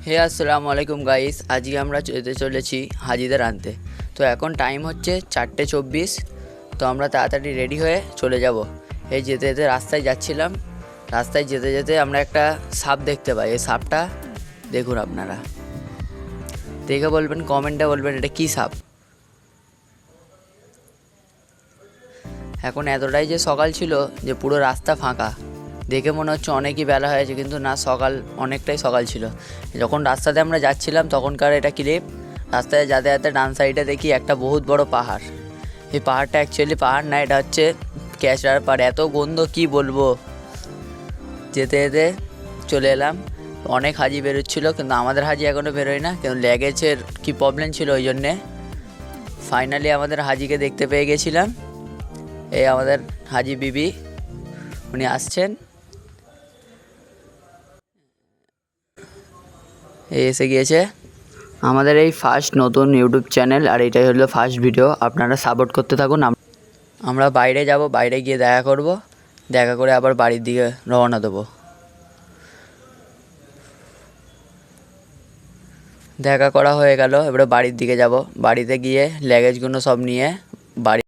হে আসসালামু আলাইকুম গাইস, আজকে আমরা যেতে চলেছি হাজিদের আনতে। তো এখন টাইম হচ্ছে 4:24। তো আমরা তাড়াতাড়ি রেডি হয়ে চলে যাব। এই যেতে যেতে রাস্তায় যাচ্ছিলাম, রাস্তায় যেতে যেতে আমরা একটা সাপ দেখতে পাই। এই সাপটা দেখুন, আপনারা দেখে বলবেন, কমেন্টে বলবেন এটা কী সাপ। এখন এতটাই যে সকাল ছিল যে পুরো রাস্তা ফাঁকা, দেখে মনে হচ্ছে অনেকই বেলা হয়েছে, কিন্তু না, সকাল অনেকটাই সকাল ছিল। যখন রাস্তাতে আমরা যাচ্ছিলাম তখনকার এটা ক্লিপ। রাস্তায় যেতে যেতে ডান সাইডে দেখি একটা বহুত বড় পাহাড়। এই পাহাড়টা অ্যাকচুয়ালি পাহাড় না, এটা হচ্ছে ক্যাচড়ার পাহাড়। এত গন্ধ কি বলবো। যেতে যেতে চলে এলাম। অনেক হাজি বেরোচ্ছিলো, কিন্তু আমাদের হাজি এখনও বেরোয় না, কিন্তু ল্যাগেজের কী প্রবলেম ছিল ওই জন্যে। ফাইনালি আমাদের হাজিকে দেখতে পেয়ে গেছিলাম। এই আমাদের হাজি বিবি, উনি আসছেন। এই এসে গিয়েছে। আমাদের এই ফার্স্ট নতুন ইউটিউব চ্যানেল, আর এটাই হলো ফার্স্ট ভিডিও। আপনারা সাপোর্ট করতে থাকুন। আমরা বাইরে যাব, বাইরে গিয়ে দেখা করব, দেখা করে আবার বাড়ির দিকে রওনা দেবো। দেখা করা হয়ে গেল, এবারে বাড়ির দিকে যাব। বাড়িতে গিয়ে ল্যাগেজগুলো সব নিয়ে বাড়ি